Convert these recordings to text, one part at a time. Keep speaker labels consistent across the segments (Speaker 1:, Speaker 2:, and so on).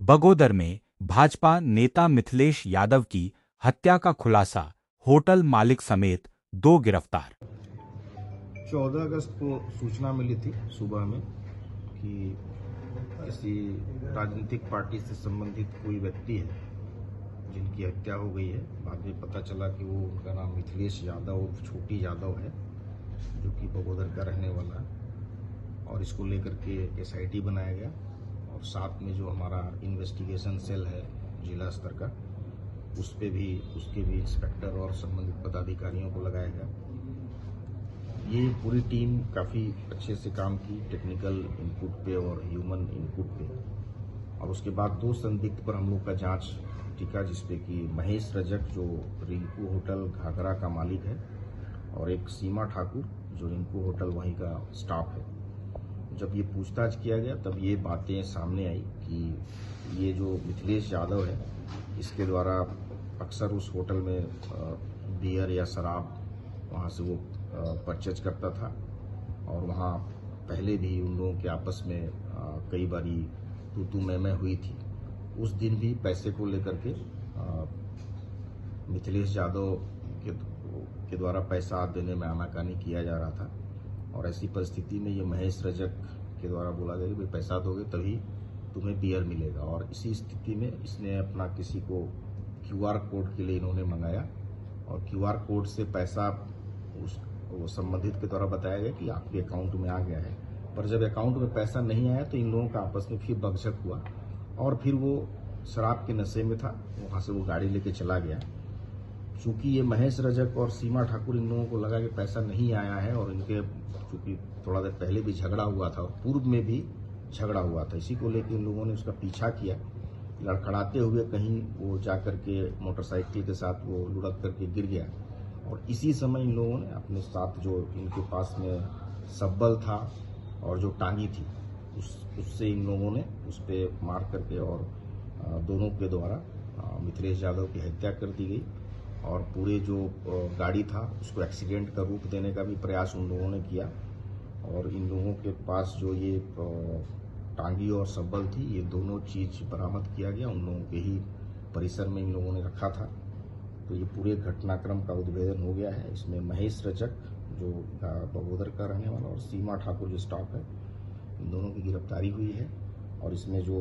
Speaker 1: बगोदर में भाजपा नेता मिथिलेश यादव की हत्या का खुलासा, होटल मालिक समेत 2 गिरफ्तार।
Speaker 2: 14 अगस्त को सूचना मिली थी सुबह में कि किसी राजनीतिक पार्टी से संबंधित कोई व्यक्ति है जिनकी हत्या हो गई है। बाद में पता चला कि वो उनका नाम मिथिलेश यादव उर्फ छोटी यादव है, जो कि बगोदर का रहने वाला है। और इसको लेकर के SIT बनाया गया और साथ में जो हमारा इन्वेस्टिगेशन सेल है जिला स्तर का, उसके भी इंस्पेक्टर और संबंधित पदाधिकारियों को लगाया गया। ये पूरी टीम काफ़ी अच्छे से काम की, टेक्निकल इनपुट पे और ह्यूमन इनपुट पे। और उसके बाद 2 संदिग्ध पर हम लोग का जांच टिका, जिसपे कि महेश रजक जो रिंकू होटल घाघरा का मालिक है और एक सीमा ठाकुर जो रिंकू होटल वहीं का स्टाफ है। जब ये पूछताछ किया गया तब ये बातें सामने आई कि ये जो मिथिलेश यादव है, इसके द्वारा अक्सर उस होटल में बियर या शराब वहाँ से वो परचेज करता था और वहाँ पहले भी उन लोगों के आपस में कई बारी तू मैं हुई थी। उस दिन भी पैसे को लेकर के मिथिलेश यादव के द्वारा पैसा देने में आनाकानी किया जा रहा था और ऐसी परिस्थिति में ये महेश रजक के द्वारा बोला गया कि भाई पैसा दोगे तभी तुम्हें बियर मिलेगा। और इसी स्थिति में इसने अपना किसी को QR कोड के लिए इन्होंने मंगाया और QR कोड से पैसा उस संबंधित के द्वारा बताया गया कि आपके अकाउंट में आ गया है। पर जब अकाउंट में पैसा नहीं आया तो इन लोगों का आपस में फिर बकझक हुआ और फिर वो शराब के नशे में था, वहाँ से वो गाड़ी लेके चला गया। चूंकि ये महेश रजक और सीमा ठाकुर, इन लोगों को लगा कि पैसा नहीं आया है और इनके चूंकि थोड़ा देर पहले भी झगड़ा हुआ था और पूर्व में भी झगड़ा हुआ था, इसी को लेकर इन लोगों ने उसका पीछा किया। लड़खड़ाते हुए कहीं वो जाकर के मोटरसाइकिल के साथ वो लुढ़क करके गिर गया और इसी समय इन लोगों ने अपने साथ जो इनके पास में सब्बल था और जो टांगी थी उससे इन लोगों ने उस पर मार करके और दोनों के द्वारा मिथिलेश यादव की हत्या कर दी गई। और पूरे जो गाड़ी था उसको एक्सीडेंट का रूप देने का भी प्रयास उन लोगों ने किया और इन लोगों के पास जो ये टांगी और सब्बल थी, ये दोनों चीज बरामद किया गया। उन लोगों के ही परिसर में इन लोगों ने रखा था। तो ये पूरे घटनाक्रम का उद्भेदन हो गया है। इसमें महेश रजक जो बगोदर का रहने वाला और सीमा ठाकुर जो स्टाफ है, इन दोनों की गिरफ्तारी हुई है। और इसमें जो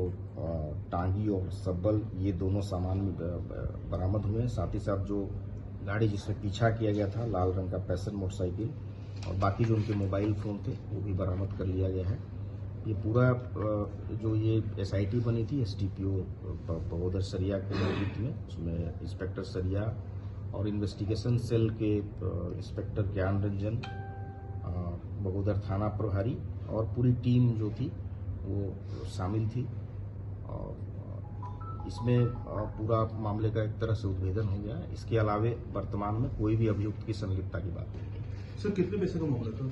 Speaker 2: टांगी और सब्बल, ये दोनों सामान बरामद हुए हैं। साथ ही साथ जो गाड़ी जिसमें पीछा किया गया था, लाल रंग का पैशन मोटरसाइकिल, और बाकी जो उनके मोबाइल फ़ोन थे वो भी बरामद कर लिया गया है। ये पूरा जो ये SIT बनी थी SDPO बगोदर सरिया के नेतृत्व में, उसमें इंस्पेक्टर सरिया और इन्वेस्टिगेशन सेल के इंस्पेक्टर ज्ञान रंजन, बगोदर थाना प्रभारी और पूरी टीम जो थी वो शामिल थी। और इसमें पूरा मामले का एक तरह से उद्भेदन हो गया है। इसके अलावे वर्तमान में कोई भी अभियुक्त की संलिप्तता की बात नहीं है।
Speaker 3: सर, कितने पैसे का मामला था?